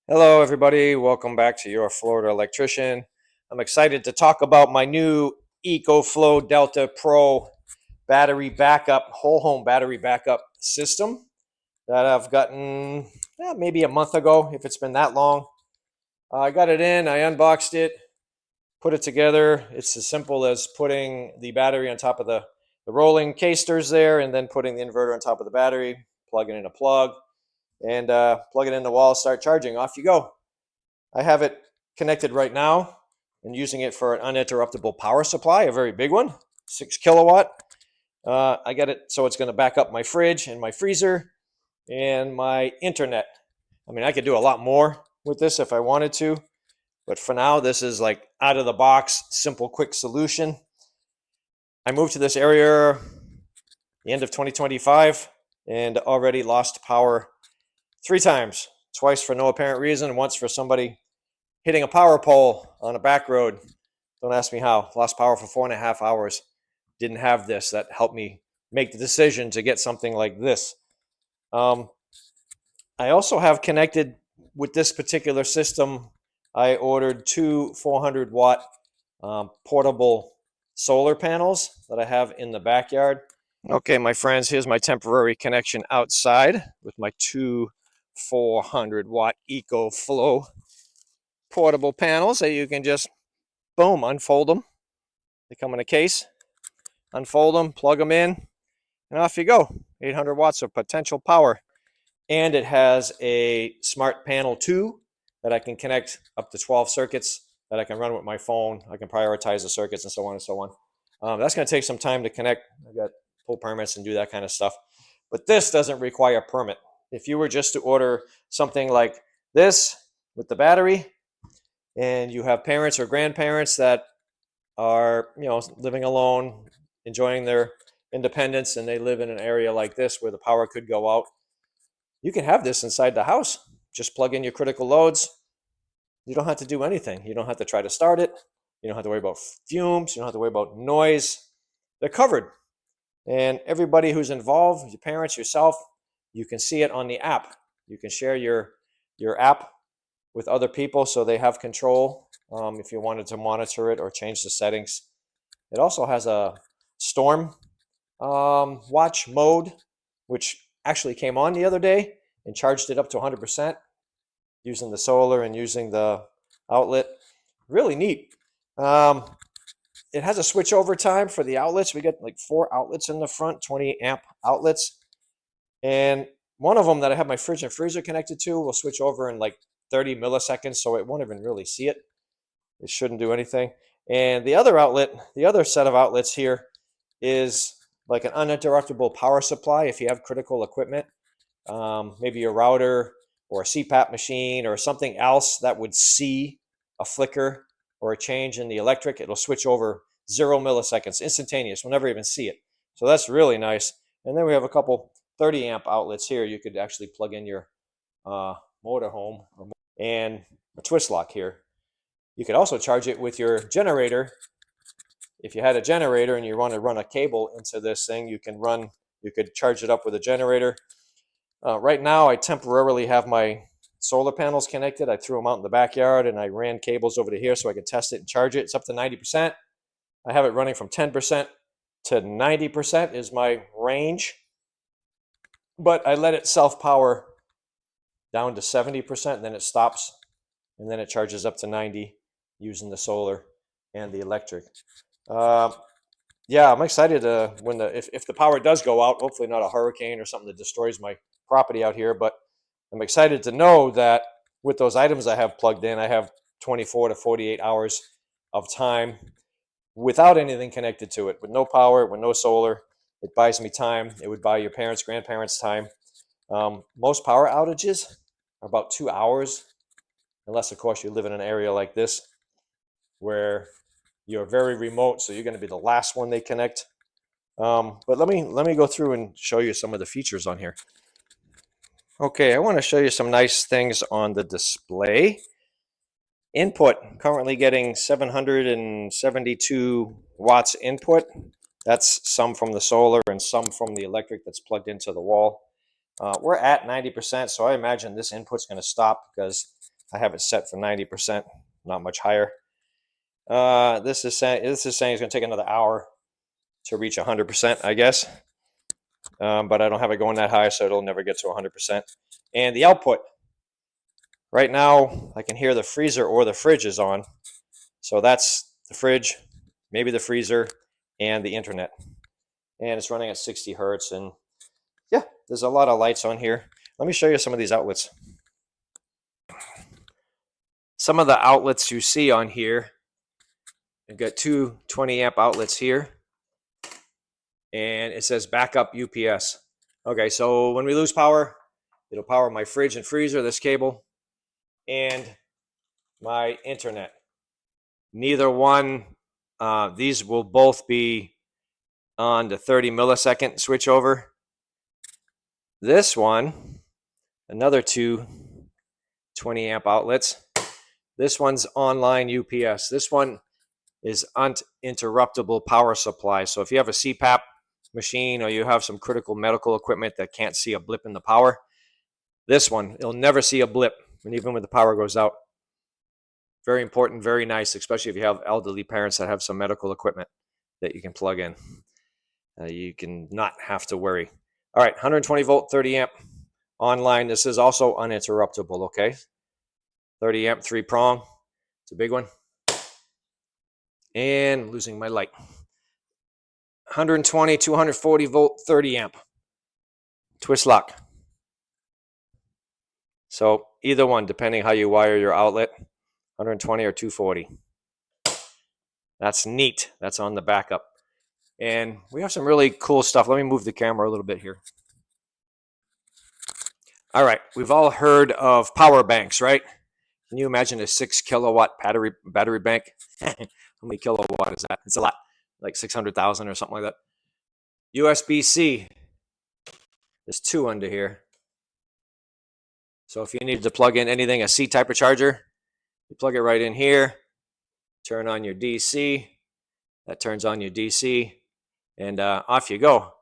Hello, everybody. Welcome back to Your Florida Electrician. I'm excited to talk about my new EcoFlow Delta Pro battery backup, whole home battery backup system that I've gotten maybe a month ago, if it's been that long. I got it in, I unboxed it, put it together. It's as simple as putting the battery on top of the rolling casters there, and then putting the inverter on top of the battery, plugging in a plug, and plug it in the wall, start charging. Off you go. I have it connected right now and using it for an uninterruptible power supply, a very big one, 6 kilowatt. I got it so it's going to back up my fridge and my freezer and my internet. I mean, I could do a lot more with this if I wanted to, but for now, this is like out of the box, simple, quick solution. I moved to this area the end of 2025 and already lost power 3 times, twice for no apparent reason, once for somebody hitting a power pole on a back road. Don't ask me how. Lost power for 4.5 hours. Didn't have this. That helped me make the decision to get something like this. I also have connected with this particular system. I ordered 2 400 watt portable solar panels that I have in the backyard. Okay, my friends, here's my temporary connection outside with my 2 400 watt EcoFlow portable panels that you can just, boom, unfold them. They come in a case, unfold them, plug them in, and off you go. 800 watts of potential power. And it has a smart panel 2 that I can connect up to 12 circuits that I can run with my phone. I can prioritize the circuits and so on and so on. That's going to take some time to connect. I've got pull permits and do that kind of stuff. But this doesn't require a permit. If you were just to order something like this with the battery, and you have parents or grandparents that are, living alone, enjoying their independence, and they live in an area like this where the power could go out, you can have this inside the house. Just plug in your critical loads. You don't have to do anything. You don't have to try to start it. You don't have to worry about fumes. You don't have to worry about noise. They're covered. And everybody who's involved, your parents, yourself, you can see it on the app. You can share your app with other people so they have control if you wanted to monitor it or change the settings. It also has a storm watch mode, which actually came on the other day and charged it up to 100% using the solar and using the outlet. Really neat. It has a switch over time for the outlets. We get like 4 outlets in the front, 20 amp outlets. And one of them that I have my fridge and freezer connected to will switch over in like 30 milliseconds, so it won't even really see it. It shouldn't do anything. And the other outlet, the other set of outlets here is like an uninterruptible power supply if you have critical equipment, maybe a router or a CPAP machine or something else that would see a flicker or a change in the electric. It'll switch over 0 milliseconds, instantaneous. We'll never even see it. So that's really nice. And then we have a couple 30 amp outlets here. You could actually plug in your motorhome and a twist lock here. You could also charge it with your generator. If you had a generator and you want to run a cable into this thing, you could charge it up with a generator. Right now, I temporarily have my solar panels connected. I threw them out in the backyard and I ran cables over to here so I could test it and charge it. It's up to 90%. I have it running from 10% to 90% is my range. But I let it self-power down to 70%, and then it stops, and then it charges up to 90 using the solar and the electric. Yeah, I'm excited if the power does go out, hopefully not a hurricane or something that destroys my property out here, but I'm excited to know that with those items I have plugged in, I have 24 to 48 hours of time without anything connected to it, with no power, with no solar. It buys me time. It would buy your parents, grandparents time. Most power outages are about 2 hours, unless, of course, you live in an area like this where you're very remote, so you're going to be the last one they connect. But let me go through and show you some of the features on here. Okay, I want to show you some nice things on the display. Input, currently getting 772 watts input. That's some from the solar and some from the electric that's plugged into the wall. We're at 90%, so I imagine this input's going to stop because I have it set for 90%, not much higher. This is saying it's going to take another hour to reach 100%, I guess. But I don't have it going that high, so it'll never get to 100%. And the output, right now, I can hear the freezer or the fridge is on. So that's the fridge, maybe the freezer, and the internet. And it's running at 60 hertz. And yeah, there's a lot of lights on here. Let me show you some of these outlets. Some of the outlets you see on here, I've got two 20 amp outlets here. And it says backup UPS. Okay, so when we lose power, it'll power my fridge and freezer, this cable, and my internet. Neither one, these will both be on the 30 millisecond switchover. This one, another two 20 amp outlets. This one's online UPS. This one is uninterruptible power supply. So if you have a CPAP machine or you have some critical medical equipment that can't see a blip in the power, this one, it'll never see a blip, and even when the power goes out. Very important, very nice, especially if you have elderly parents that have some medical equipment that you can plug in. You can not have to worry. All right, 120 volt, 30 amp online. This is also uninterruptible, okay? 30 amp, 3-prong. It's a big one. And losing my light. 120, 240 volt, 30 amp. Twist lock. So either one, depending how you wire your outlet, 120 or 240. That's neat. That's on the backup. And we have some really cool stuff. Let me move the camera a little bit here. All right, we've all heard of power banks, right? Can you imagine a 6 kilowatt battery bank? How many kilowatt is that? It's a lot, like 600,000 or something like that. USB-C. There's two under here. So if you need to plug in anything, a C type of charger, you plug it right in here, turn on your DC, that turns on your DC, and off you go.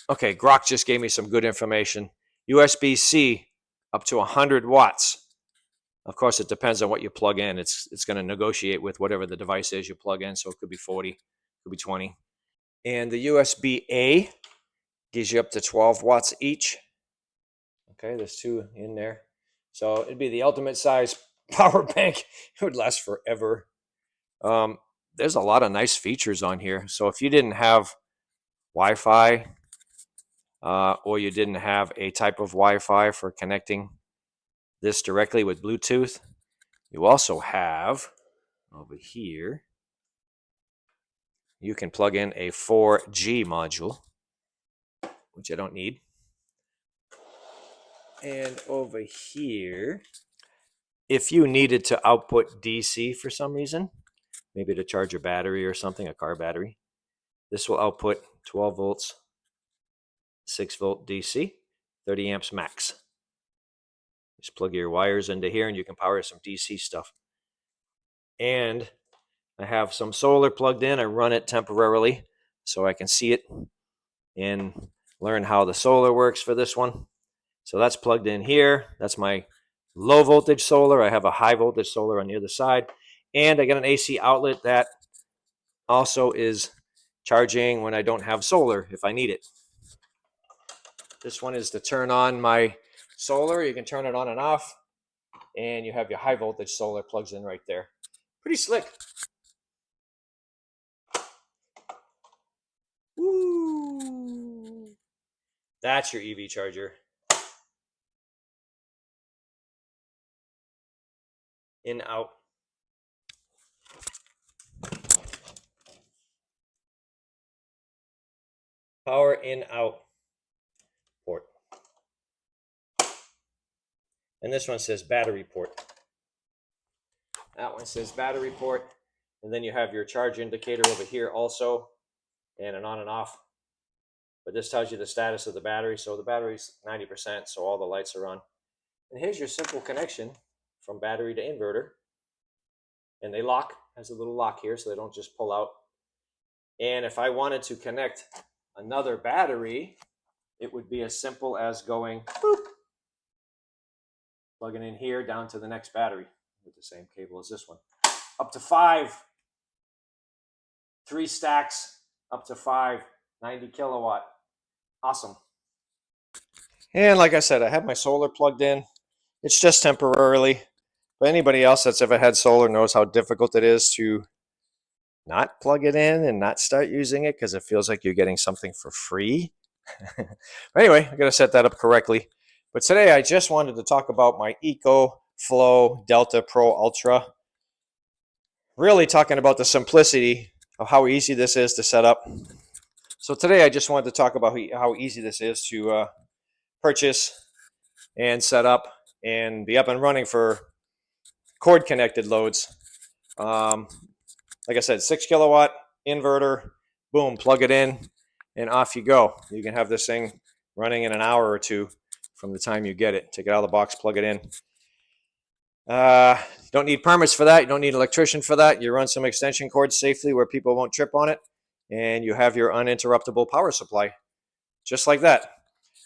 Okay, Grok just gave me some good information. USB-C up to 100 watts. Of course, it depends on what you plug in. It's going to negotiate with whatever the device is you plug in, so it could be 40, it could be 20. And the USB-A gives you up to 12 watts each. Okay, there's two in there. So it'd be the ultimate size power bank. It would last forever. There's a lot of nice features on here. So if you didn't have Wi-Fi or you didn't have a type of Wi-Fi for connecting this directly with Bluetooth, you also have over here, you can plug in a 4G module, which I don't need. And over here, if you needed to output DC for some reason, maybe to charge a battery or something, a car battery, this will output 12 volts, 6 volt DC, 30 amps max. Just plug your wires into here and you can power some DC stuff. And I have some solar plugged in. I run it temporarily so I can see it and learn how the solar works for this one. So that's plugged in here. That's my low voltage solar. I have a high voltage solar on the other side. And I got an AC outlet that also is charging when I don't have solar if I need it. This one is to turn on my solar. You can turn it on and off. And you have your high voltage solar plugs in right there. Pretty slick. Woo! That's your EV charger. In, out. Power in, out port. And this one says battery port. That one says battery port. And then you have your charge indicator over here also, and an on and off. But this tells you the status of the battery. So the battery's 90%, so all the lights are on. And here's your simple connection from battery to inverter. And they lock, has a little lock here so they don't just pull out. And if I wanted to connect another battery, it would be as simple as going boop. Plugging in here down to the next battery with the same cable as this one. Up to 5. 3 stacks, up to 5, 90 kilowatt. Awesome. And like I said, I have my solar plugged in. It's just temporarily. But anybody else that's ever had solar knows how difficult it is to not plug it in and not start using it because it feels like you're getting something for free. Anyway, I got to set that up correctly. But today I just wanted to talk about my EcoFlow Delta Pro Ultra. Really talking about the simplicity of how easy this is to set up. So today I just wanted to talk about how easy this is to purchase and set up and be up and running for cord connected loads. Like I said, 6 kilowatt inverter, boom, plug it in and off you go. You can have this thing running in an hour or two from the time you get it. Take it out of the box, plug it in. You don't need permits for that. You don't need an electrician for that. You run some extension cords safely where people won't trip on it, and you have your uninterruptible power supply, just like that.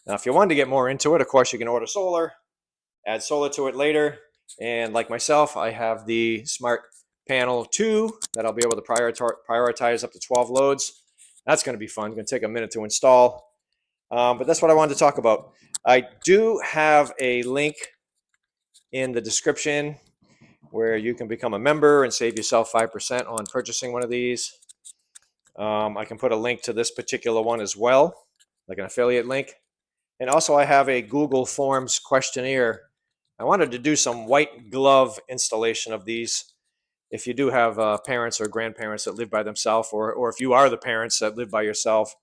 Now, if you wanted to get more into it, of course, you can order solar, add solar to it later, and like myself, I have the Smart Panel 2 that I'll be able to prioritize up to 12 loads. That's going to be fun. It's going to take a minute to install, but that's what I wanted to talk about. I do have a link in the description where you can become a member and save yourself 5% on purchasing one of these. I can put a link to this particular one as well, like an affiliate link. And also I have a Google Forms questionnaire. I wanted to do some white glove installation of these. If you do have parents or grandparents that live by themselves, or if you are the parents that live by yourself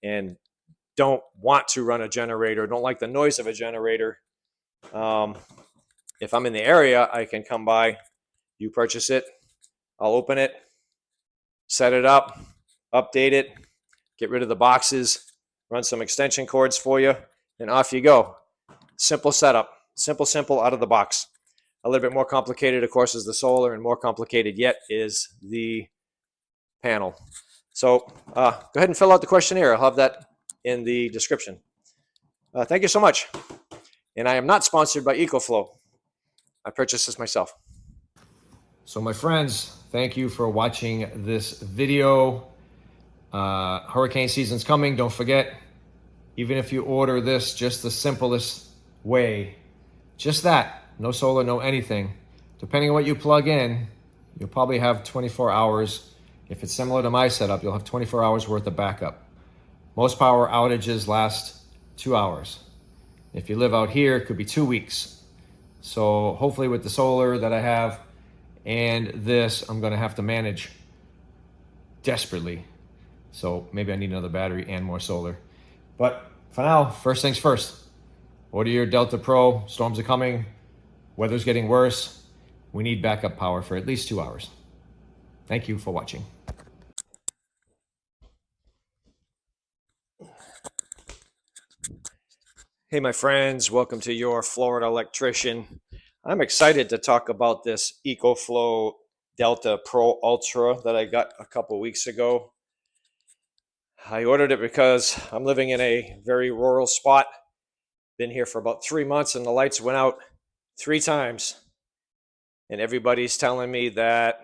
and don't want to run a generator, don't like the noise of a generator, if I'm in the area, I can come by, you purchase it, I'll open it, set it up, update it, get rid of the boxes, run some extension cords for you, and off you go. Simple setup, simple out of the box. A little bit more complicated, of course, is the solar, and more complicated yet is the panel. So go ahead and fill out the questionnaire. I'll have that in the description. Thank you so much. And I am not sponsored by EcoFlow. I purchased this myself. So my friends, thank you for watching this video. Hurricane season's coming. Don't forget, even if you order this just the simplest way, just that, no solar, no anything, depending on what you plug in, you'll probably have 24 hours. If it's similar to my setup, you'll have 24 hours worth of backup. Most power outages last 2 hours. If you live out here, it could be 2 weeks. So hopefully with the solar that I have and this, I'm gonna have to manage desperately. So maybe I need another battery and more solar. But for now, first things first, order your Delta Pro. Storms are coming, weather's getting worse. We need backup power for at least 2 hours. Thank you for watching. Hey, my friends, welcome to Your Florida Electrician. I'm excited to talk about this EcoFlow Delta Pro Ultra that I got a couple weeks ago. I ordered it because I'm living in a very rural spot. Been here for about 3 months and the lights went out 3 times. And everybody's telling me that